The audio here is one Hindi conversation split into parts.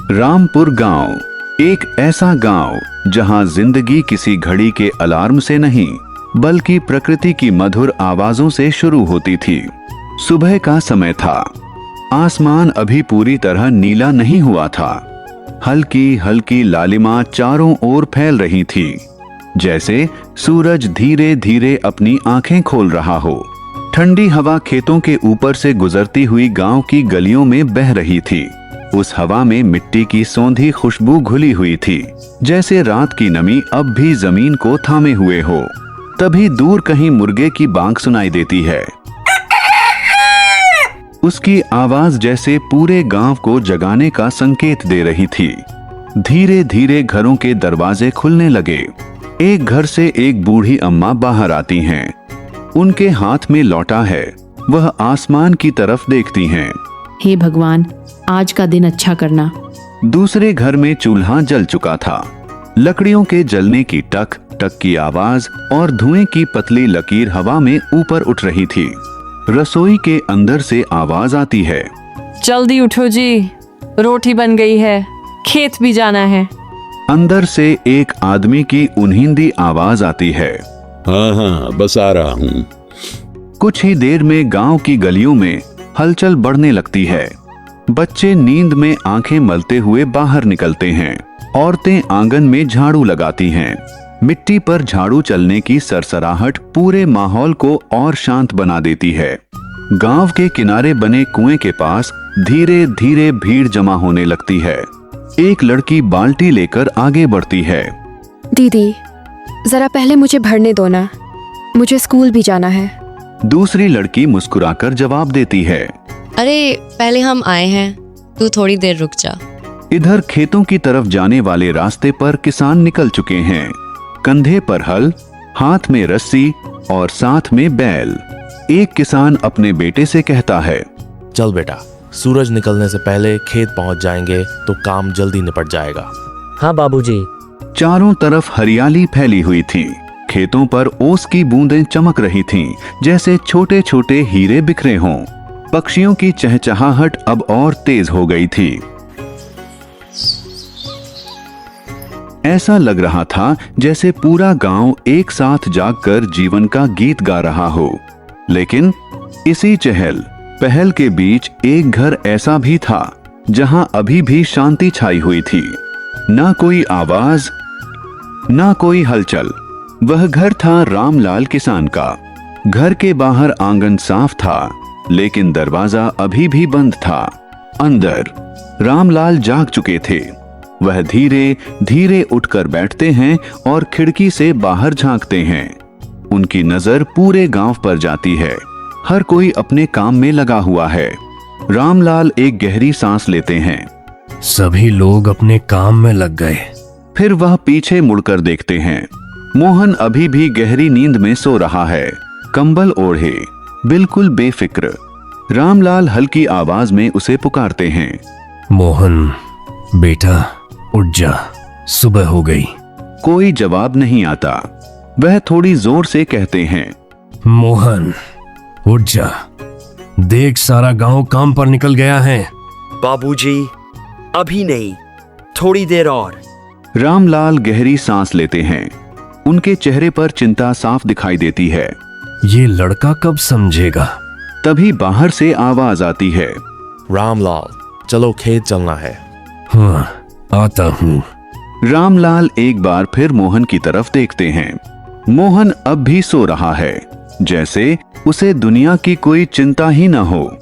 रामपुर गांव एक ऐसा गांव जहां जिंदगी किसी घड़ी के अलार्म से नहीं बल्कि प्रकृति की मधुर आवाजों से शुरू होती थी। सुबह का समय था। आसमान अभी पूरी तरह नीला नहीं हुआ था। हल्की हल्की लालिमा चारों ओर फैल रही थी, जैसे सूरज धीरे धीरे अपनी आंखें खोल रहा हो। ठंडी हवा खेतों के ऊपर से गुजरती हुई गांव की गलियों में बह रही थी। उस हवा में मिट्टी की सौंधी खुशबू घुली हुई थी, जैसे रात की नमी अब भी जमीन को थामे हुए हो। तभी दूर कहीं मुर्गे की बांग सुनाई देती है। उसकी आवाज जैसे पूरे गांव को जगाने का संकेत दे रही थी। धीरे धीरे घरों के दरवाजे खुलने लगे। एक घर से एक बूढ़ी अम्मा बाहर आती हैं। उनके हाथ में लौटा है। वह आसमान की तरफ देखती हैं। हे भगवान, आज का दिन अच्छा करना। दूसरे घर में चूल्हा जल चुका था। लकड़ियों के जलने की टक टक की आवाज और धुएं की पतली लकीर हवा में ऊपर उठ रही थी। रसोई के अंदर से आवाज आती है, जल्दी उठो जी, रोटी बन गई है, खेत भी जाना है। अंदर से एक आदमी की उन्हींदी आवाज आती है, हाँ, बस आ रहा हूँ। कुछ ही देर में गांव की गलियों में हलचल बढ़ने लगती है। बच्चे नींद में आंखें मलते हुए बाहर निकलते हैं। औरतें आंगन में झाड़ू लगाती हैं। मिट्टी पर झाड़ू चलने की सरसराहट पूरे माहौल को और शांत बना देती है। गांव के किनारे बने कुएं के पास धीरे धीरे भीड़ जमा होने लगती है। एक लड़की बाल्टी लेकर आगे बढ़ती है। दीदी, जरा पहले मुझे भरने दो ना, मुझे स्कूल भी जाना है। दूसरी लड़की मुस्कुराकर जवाब देती है, अरे पहले हम आए हैं, तू थोड़ी देर रुक जा। इधर खेतों की तरफ जाने वाले रास्ते पर किसान निकल चुके हैं। कंधे पर हल, हाथ में रस्सी और साथ में बैल। एक किसान अपने बेटे से कहता है, चल बेटा, सूरज निकलने से पहले खेत पहुंच जाएंगे तो काम जल्दी निपट जाएगा। हाँ बाबूजी। चारों तरफ हरियाली फैली हुई थी। खेतों पर ओस की बूंदें चमक रही थीं, जैसे छोटे छोटे हीरे बिखरे हों। पक्षियों की चहचहाहट अब और तेज हो गई थी। ऐसा लग रहा था जैसे पूरा गांव एक साथ जागकर जीवन का गीत गा रहा हो। लेकिन इसी चहल पहल के बीच एक घर ऐसा भी था जहां अभी भी शांति छाई हुई थी। ना कोई आवाज, ना कोई हलचल। वह घर था रामलाल किसान का। घर के बाहर आंगन साफ था, लेकिन दरवाजा अभी भी बंद था। अंदर रामलाल जाग चुके थे। वह धीरे धीरे उठकर बैठते हैं और खिड़की से बाहर झांकते हैं। उनकी नजर पूरे गांव पर जाती है। हर कोई अपने काम में लगा हुआ है। रामलाल एक गहरी सांस लेते हैं। सभी लोग अपने काम में लग गए। फिर वह पीछे मुड़कर देखते हैं। मोहन अभी भी गहरी नींद में सो रहा है, कंबल ओढ़े, बिल्कुल बेफिक्र। रामलाल हल्की आवाज में उसे पुकारते हैं, मोहन बेटा उठ जा, सुबह हो गई। कोई जवाब नहीं आता। वह थोड़ी जोर से कहते हैं, मोहन उठ जा, देख सारा गांव काम पर निकल गया है। बाबूजी, अभी नहीं, थोड़ी देर और। रामलाल गहरी सांस लेते हैं। उनके चेहरे पर चिंता साफ दिखाई देती है। ये लड़का कब समझेगा? तभी बाहर से आवाज आती है, रामलाल, चलो खेत चलना है। हाँ, आता हूँ। रामलाल एक बार फिर मोहन की तरफ देखते हैं। मोहन अब भी सो रहा है, जैसे उसे दुनिया की कोई चिंता ही न हो।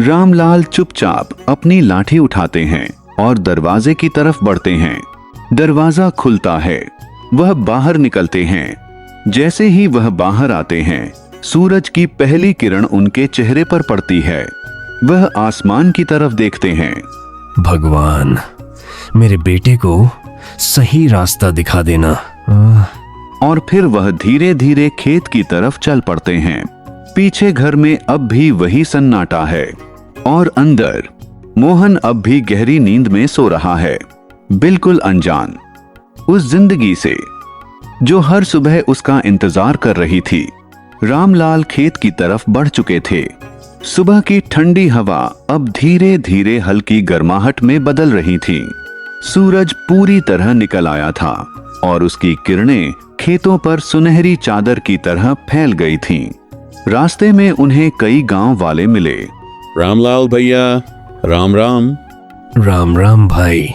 रामलाल चुपचाप अपनी लाठी उठाते हैं और दरवाजे की तरफ बढ़ते हैं। दरवाजा खुलता है। वह बाहर निकलते हैं। जैसे ही वह बाहर आते हैं, सूरज की पहली किरण उनके चेहरे पर पड़ती है। वह आसमान की तरफ देखते हैं। भगवान, मेरे बेटे को सही रास्ता दिखा देना। और फिर वह धीरे धीरे खेत की तरफ चल पड़ते हैं। पीछे घर में अब भी वही सन्नाटा है और अंदर मोहन अब भी गहरी नींद में सो रहा है, बिल्कुल अनजान उस जिंदगी से जो हर सुबह उसका इंतजार कर रही थी। रामलाल खेत की तरफ बढ़ चुके थे। सुबह की ठंडी हवा अब धीरे धीरे हल्की गर्माहट में बदल रही थी। सूरज पूरी तरह निकल आया था और उसकी किरणें खेतों पर सुनहरी चादर की तरह फैल गई थीं। रास्ते में उन्हें कई गांव वाले मिले। रामलाल भैया, राम राम। राम राम भाई।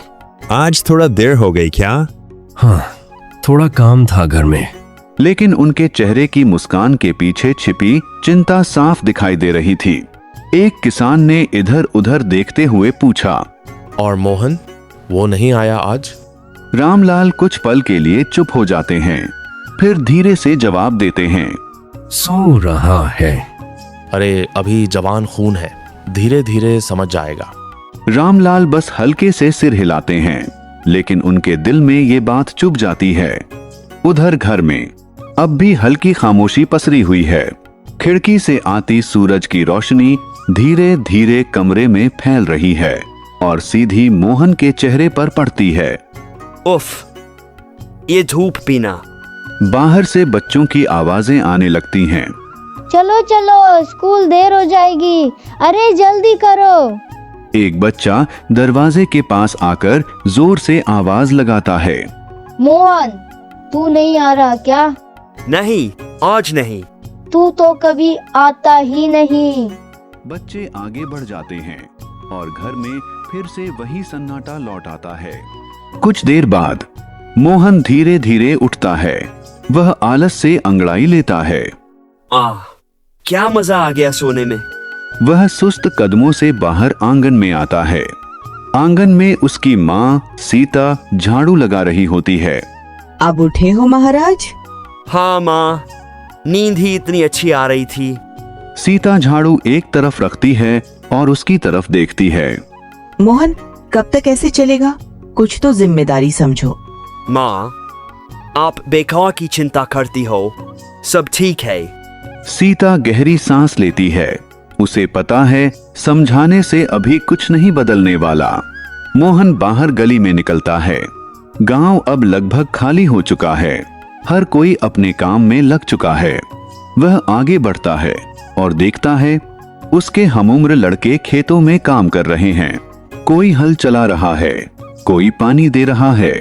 आज थोड़ा देर हो गई क्या? हाँ, थोड़ा काम था घर में। लेकिन उनके चेहरे की मुस्कान के पीछे छिपी चिंता साफ दिखाई दे रही थी। एक किसान ने इधर उधर देखते हुए पूछा, और मोहन, वो नहीं आया आज? रामलाल कुछ पल के लिए चुप हो जाते हैं, फिर धीरे से जवाब देते हैं, सो रहा है। अरे अभी जवान खून है, धीरे धीरे समझ जाएगा। रामलाल बस हल्के से सिर हिलाते हैं, लेकिन उनके दिल में ये बात चुभ जाती है। उधर घर में अब भी हल्की खामोशी पसरी हुई है। खिड़की से आती सूरज की रोशनी धीरे धीरे कमरे में फैल रही है और सीधी मोहन के चेहरे पर पड़ती है। उफ, ये धूप पीना। बाहर से बच्चों की आवाजें आने लगती हैं। चलो चलो, स्कूल देर हो जाएगी, अरे जल्दी करो। एक बच्चा दरवाजे के पास आकर जोर से आवाज लगाता है, मोहन, तू नहीं आ रहा क्या? नहीं, आज नहीं। तू तो कभी आता ही नहीं। बच्चे आगे बढ़ जाते हैं और घर में फिर से वही सन्नाटा लौट आता है। कुछ देर बाद मोहन धीरे धीरे उठता है। वह आलस से अंगड़ाई लेता है। क्या मजा आ गया सोने में। वह सुस्त कदमों से बाहर आंगन में आता है। आंगन में उसकी माँ सीता झाड़ू लगा रही होती है। अब उठे हो महाराज? हाँ माँ, नींद ही इतनी अच्छी आ रही थी। सीता झाड़ू एक तरफ रखती है और उसकी तरफ देखती है। मोहन, कब तक ऐसे चलेगा? कुछ तो जिम्मेदारी समझो। माँ, आप बेखौफ की चिंता करती हो, सब ठीक है। सीता गहरी सांस लेती है। उसे पता है समझाने से अभी कुछ नहीं बदलने वाला। मोहन बाहर गली में निकलता है। गांव अब लगभग खाली हो चुका है। हर कोई अपने काम में लग चुका है। वह आगे बढ़ता है और देखता है उसके हमउम्र लड़के खेतों में काम कर रहे हैं। कोई हल चला रहा है, कोई पानी दे रहा है।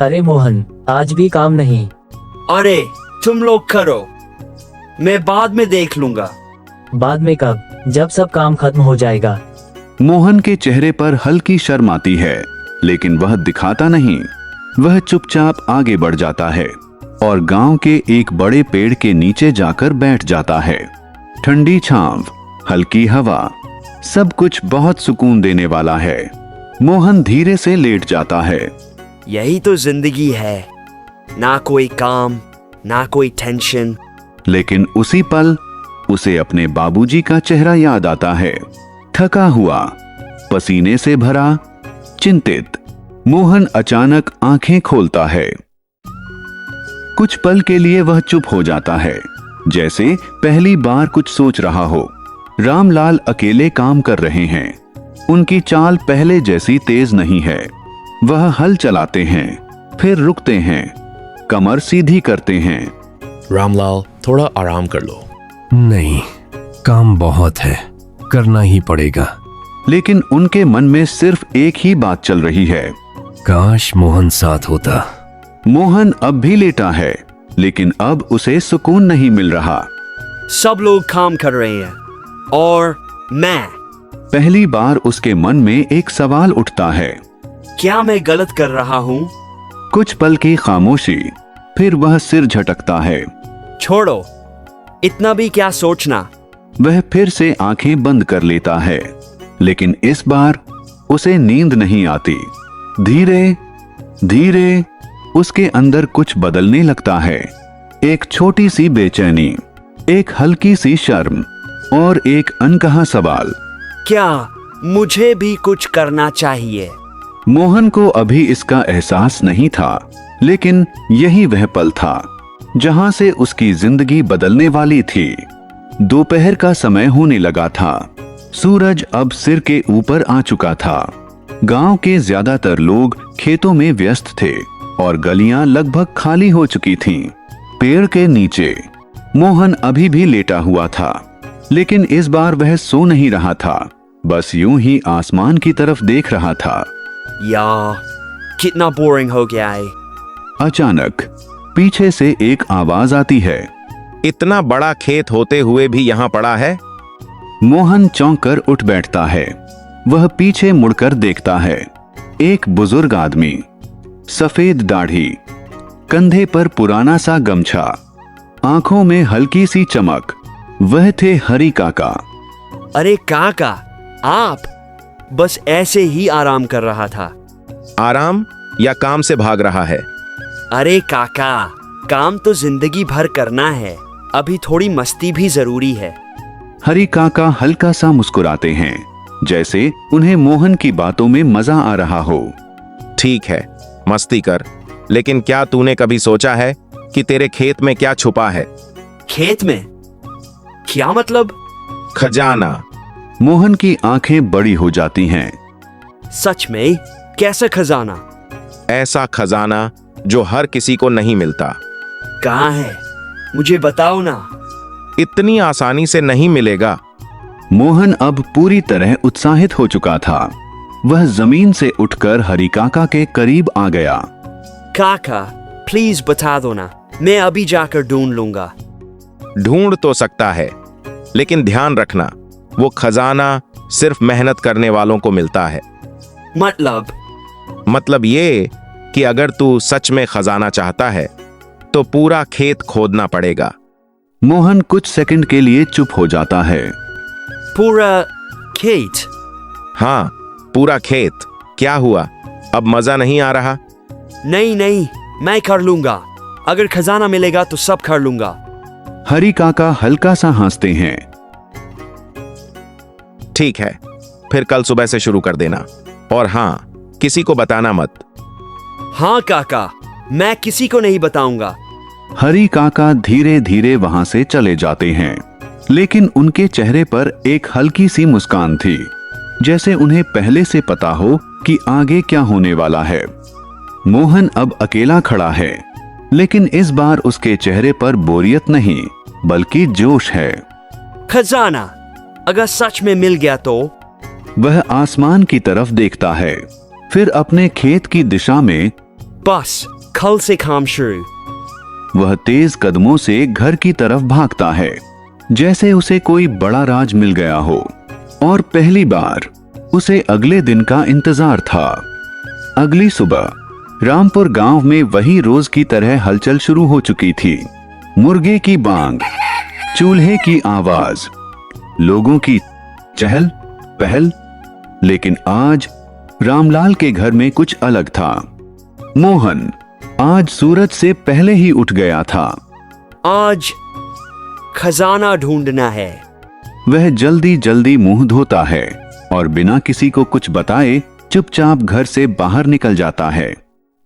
अरे मोहन, आज भी काम नहीं? अरे तुम लोग करो, मैं बाद में देख लूंगा। बाद में कब? जब सब काम खत्म हो जाएगा। मोहन के चेहरे पर हल्की शर्म आती है, लेकिन वह दिखाता नहीं। वह चुपचाप आगे बढ़ जाता है और गांव के एक बड़े पेड़ के नीचे जाकर बैठ जाता है। ठंडी छांव, हल्की हवा, सब कुछ बहुत सुकून देने वाला है। मोहन धीरे से लेट जाता है। यही तो जिंदगी है, ना कोई काम, ना कोई टेंशन। लेकिन उसी पल उसे अपने बाबूजी का चेहरा याद आता है। थका हुआ, पसीने से भरा, चिंतित। मोहन अचानक आंखें खोलता है। कुछ पल के लिए वह चुप हो जाता है, जैसे पहली बार कुछ सोच रहा हो। रामलाल अकेले काम कर रहे हैं। उनकी चाल पहले जैसी तेज नहीं है। वह हल चलाते हैं, फिर रुकते हैं, कमर सीधी करते हैं। रामलाल, थोड़ा आराम कर लो। नहीं, काम बहुत है, करना ही पड़ेगा। लेकिन उनके मन में सिर्फ एक ही बात चल रही है, काश मोहन साथ होता। मोहन अब भी लेटा है, लेकिन अब उसे सुकून नहीं मिल रहा। सब लोग काम कर रहे हैं और मैं। पहली बार उसके मन में एक सवाल उठता है, क्या मैं गलत कर रहा हूँ? कुछ पल की खामोशी, फिर वह सिर झटकता है। छोड़ो, इतना भी क्या सोचना। वह फिर से आंखें बंद कर लेता है, लेकिन इस बार उसे नींद नहीं आती। धीरे धीरे उसके अंदर कुछ बदलने लगता है। एक छोटी सी बेचैनी, एक हल्की सी शर्म और एक अनकहा सवाल, क्या मुझे भी कुछ करना चाहिए? मोहन को अभी इसका एहसास नहीं था, लेकिन यही वह पल था जहां से उसकी जिंदगी बदलने वाली थी। दोपहर का समय होने लगा था। सूरज अब सिर के ऊपर आ चुका था। गांव के ज्यादातर लोग खेतों में व्यस्त थे और गलियां लगभग खाली हो चुकी थीं। पेड़ के नीचे मोहन अभी भी लेटा हुआ था, लेकिन इस बार वह सो नहीं रहा था, बस यूं ही आसमान की तरफ देख रहा था। कितना बोरिंग हो गया है। अचानक पीछे से एक आवाज आती है। इतना बड़ा खेत होते हुए भी यहाँ पड़ा है? मोहन चौंक कर उठ बैठता है। वह पीछे मुड़कर देखता है। एक बुजुर्ग आदमी, सफेद दाढ़ी, कंधे पर पुराना सा गमछा, आंखों में हल्की सी चमक, वह थे हरी काका। अरे काका, आप? बस ऐसे ही आराम कर रहा था। आराम या काम से भाग रहा है? अरे काका, काम तो जिंदगी भर करना है, अभी थोड़ी मस्ती भी जरूरी है। हरी काका हल्का सा मुस्कुराते हैं, जैसे उन्हें मोहन की बातों में मजा आ रहा हो। ठीक है, मस्ती कर, लेकिन क्या तूने कभी सोचा है कि तेरे खेत में क्या छुपा है? खेत में? क्या मतलब? खजाना। मोहन की आंखें बड़ी हो जाती हैं। सच में? कैसा खजाना? ऐसा खजाना जो हर किसी को नहीं मिलता। कहाँ है? मुझे बताओ ना। इतनी आसानी से नहीं मिलेगा। मोहन अब पूरी तरह उत्साहित हो चुका था। वह जमीन से उठकर हरी काका के करीब आ गया। काका, प्लीज बता दो ना, मैं अभी जाकर ढूंढ लूंगा। ढूंढ तो सकता है, लेकिन ध्यान रखना, वो खजाना सिर्फ मेहनत करने वालों को मिलता है। मतलब ये कि अगर तू सच में खजाना चाहता है तो पूरा खेत खोदना पड़ेगा। मोहन कुछ सेकंड के लिए चुप हो जाता है। पूरा खेत? हाँ, पूरा खेत। क्या हुआ, अब मजा नहीं आ रहा? नहीं, मैं कर लूंगा। अगर खजाना मिलेगा तो सब कर लूंगा। हरी काका हल्का सा हंसते हैं। ठीक है, फिर कल सुबह से शुरू कर देना, और हाँ, किसी को बताना मत। हाँ काका, मैं किसी को नहीं बताऊंगा। हरी काका धीरे धीरे वहां से चले जाते हैं, लेकिन उनके चेहरे पर एक हल्की सी मुस्कान थी, जैसे उन्हें पहले से पता हो कि आगे क्या होने वाला है। मोहन अब अकेला खड़ा है, लेकिन इस बार उसके चेहरे पर बोरियत नहीं, बल्कि जोश है। खजाना अगर सच में मिल गया तो? वह आसमान की तरफ देखता है, फिर अपने खेत की दिशा में। बस कल से काम शुरू। वह तेज कदमों से घर की तरफ भागता है, जैसे उसे कोई बड़ा राज मिल गया हो, और पहली बार उसे अगले दिन का इंतजार था। अगली सुबह रामपुर गांव में वही रोज की तरह हलचल शुरू हो चुकी थी। मुर्गे की बांग, चूल्हे की आवाज, लोगों की चहल पहल। लेकिन आज रामलाल के घर में कुछ अलग था। मोहन आज सूरज से पहले ही उठ गया था। आज खजाना ढूंढना है। वह जल्दी जल्दी मुंह धोता है और बिना किसी को कुछ बताए चुपचाप घर से बाहर निकल जाता है।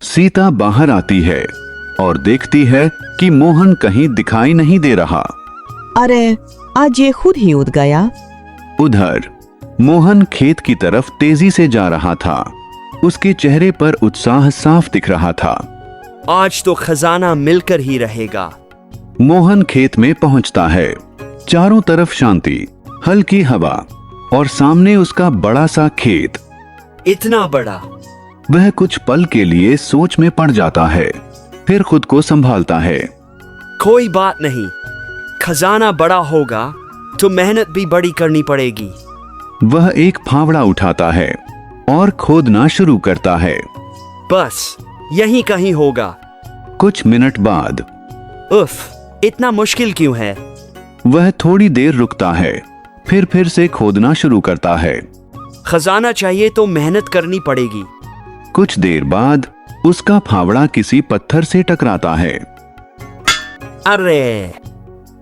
सीता बाहर आती है और देखती है कि मोहन कहीं दिखाई नहीं दे रहा। अरे, आज ये खुद ही उठ गया। उधर मोहन खेत की तरफ तेजी से जा रहा था। उसके चेहरे पर उत्साह साफ दिख रहा था। आज तो खजाना मिलकर ही रहेगा। मोहन खेत में पहुंचता है। चारों तरफ शांति, हल्की हवा, और सामने उसका बड़ा सा खेत। इतना बड़ा? वह कुछ पल के लिए सोच में पड़ जाता है, फिर खुद को संभालता है। कोई बात नहीं, खजाना बड़ा होगा तो मेहनत भी बड़ी करनी पड़ेगी। वह एक फावड़ा उठाता है और खोदना शुरू करता है। बस यहीं कहीं होगा। कुछ मिनट बाद, उफ, इतना मुश्किल क्यों है? वह थोड़ी देर रुकता है, फिर से खोदना शुरू करता है। खजाना चाहिए तो मेहनत करनी पड़ेगी। कुछ देर बाद उसका फावड़ा किसी पत्थर से टकराता है। अरे,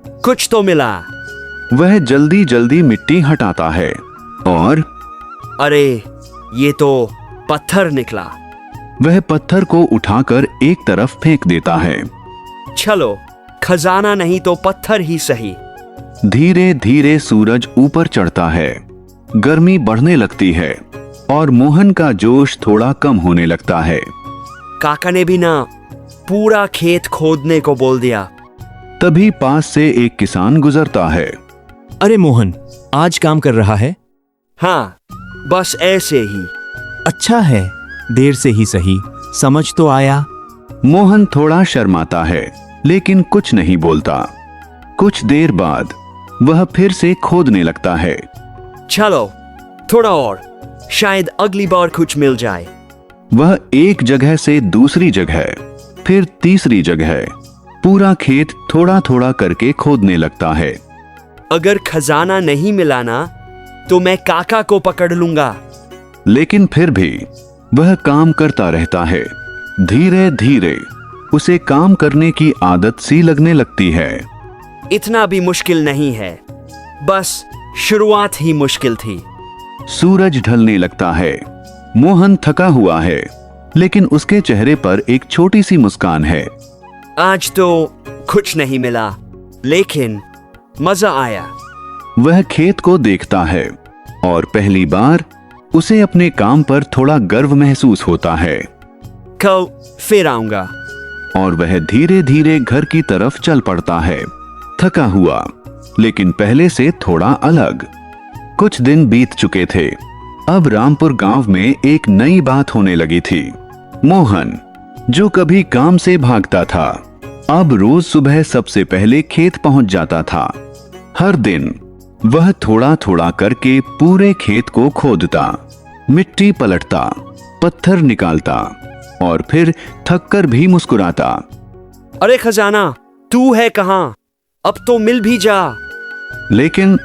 कुछ तो मिला। वह जल्दी जल्दी मिट्टी हटाता है और अरे, ये तो पत्थर निकला। वह पत्थर को उठाकर एक तरफ फेंक देता है। चलो, खजाना नहीं तो पत्थर ही सही। धीरे धीरे सूरज ऊपर चढ़ता है। गर्मी बढ़ने लगती है और मोहन का जोश थोड़ा कम होने लगता है। काका ने भी ना पूरा खेत खोदने को बोल दिया। तभी पास से एक किसान गुजरता है। अरे मोहन, आज काम कर रहा है? हाँ, बस ऐसे ही। अच्छा है, देर से ही सही। समझ तो आया। मोहन थोड़ा शर्माता है लेकिन कुछ नहीं बोलता। कुछ देर बाद वह फिर से खोदने लगता है। चलो थोड़ा और, शायद अगली बार कुछ मिल जाए। वह एक जगह से दूसरी जगह, फिर तीसरी जगह पूरा खेत थोड़ा थोड़ा करके खोदने लगता है। अगर खजाना नहीं मिला ना तो मैं काका को पकड़ लूंगा। लेकिन फिर भी वह काम करता रहता है। धीरे धीरे उसे काम करने की आदत सी लगने लगती है। इतना भी मुश्किल नहीं है, बस शुरुआत ही मुश्किल थी। सूरज ढलने लगता है। मोहन थका हुआ है लेकिन उसके चेहरे पर एक छोटी सी मुस्कान है। आज तो कुछ नहीं मिला लेकिन मजा आया। वह खेत को देखता है और पहली बार उसे अपने काम पर थोड़ा गर्व महसूस होता है। कल फिर आऊंगा। और वह धीरे धीरे घर की तरफ चल पड़ता है, थका हुआ लेकिन पहले से थोड़ा अलग। कुछ दिन बीत चुके थे। अब रामपुर गांव में एक नई बात होने लगी थी। मोहन, जो कभी काम से भागता था, अब रोज सुबह सबसे पहले खेत पहुंच जाता था। हर दिन वह थोड़ा थोड़ा करके पूरे खेत को खोदता, मिट्टी पलटता, पत्थर निकालता और फिर थककर भी मुस्कुराता। अरे खजाना, तू है कहां? अब तो मिल भी जा। लेकिन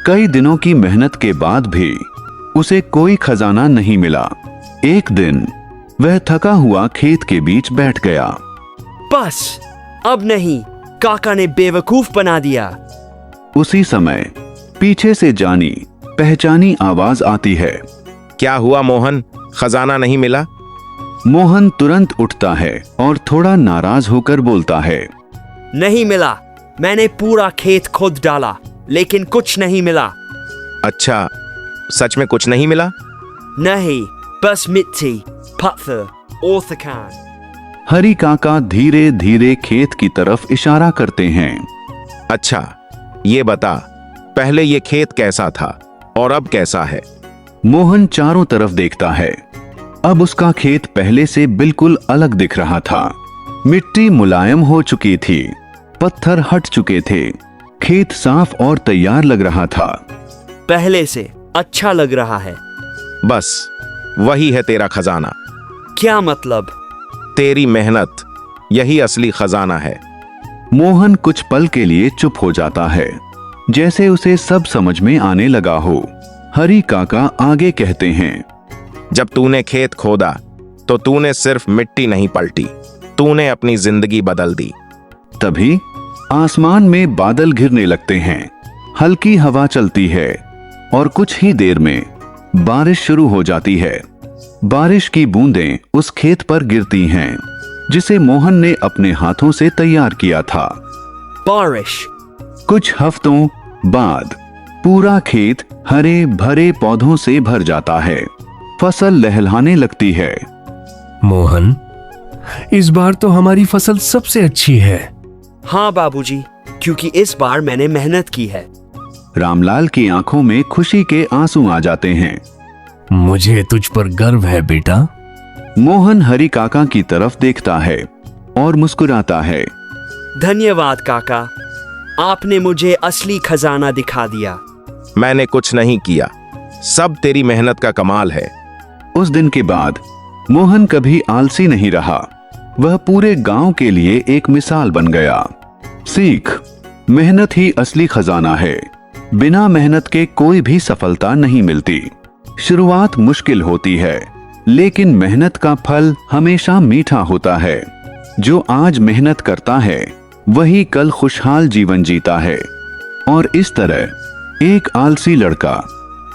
कई दिनों की मेहनत के बाद भी उसे कोई खजाना नहीं मिला। एक दिन वह थका हुआ खेत के बीच बैठ गया। बस अब नहीं, काका ने बेवकूफ बना दिया। उसी समय पीछे से जानी पहचानी आवाज आती है। क्या हुआ मोहन, खजाना नहीं मिला? मोहन तुरंत उठता है और थोड़ा नाराज होकर बोलता है, नहीं मिला। मैंने पूरा खेत खोद डाला लेकिन कुछ नहीं मिला। अच्छा, सच में कुछ नहीं मिला? नहीं, बस मिट्टी, पत्थर और थकान। हरी काका धीरे धीरे खेत की तरफ इशारा करते हैं। अच्छा, ये बता, पहले ये खेत कैसा था और अब कैसा है? मोहन चारों तरफ देखता है। अब उसका खेत पहले से बिल्कुल अलग दिख रहा था। मिट्टी मुलायम हो चुकी थी, पत्थर हट चुके थे, खेत साफ और तैयार लग रहा था। पहले से अच्छा लग रहा है। बस वही है तेरा खजाना। क्या मतलब? तेरी मेहनत, यही असली खजाना है। मोहन कुछ पल के लिए चुप हो जाता है, जैसे उसे सब समझ में आने लगा हो। हरी काका आगे कहते हैं, जब तूने खेत खोदा तो तूने सिर्फ मिट्टी नहीं पलटी, तूने अपनी जिंदगी बदल दी। तभी आसमान में बादल घिरने लगते हैं, हल्की हवा चलती है और कुछ ही देर में बारिश शुरू हो जाती है। बारिश की बूंदें उस खेत पर गिरती हैं, जिसे मोहन ने अपने हाथों से तैयार किया था। बारिश। कुछ हफ्तों बाद पूरा खेत हरे भरे पौधों से भर जाता है। फसल लहलहाने लगती है। मोहन, इस बार तो हमारी फसल सबसे अच्छी है। हाँ बाबूजी, क्योंकि इस बार मैंने मेहनत की है। रामलाल की आंखों में खुशी के आंसू आ जाते हैं। मुझे तुझ पर गर्व है बेटा। मोहन हरी काका की तरफ देखता है और मुस्कुराता है। धन्यवाद काका, आपने मुझे असली खजाना दिखा दिया। मैंने कुछ नहीं किया, सब तेरी मेहनत का कमाल है। उस दिन के बाद मोहन कभी आलसी नहीं रहा। वह पूरे गांव के लिए एक मिसाल बन गया। सीख, मेहनत ही असली खजाना है। बिना मेहनत के कोई भी सफलता नहीं मिलती। शुरुआत मुश्किल होती है, लेकिन मेहनत का फल हमेशा मीठा होता है। जो आज मेहनत करता है वही कल खुशहाल जीवन जीता है। और इस तरह एक आलसी लड़का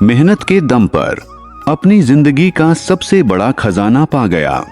मेहनत के दम पर अपनी जिंदगी का सबसे बड़ा खजाना पा गया।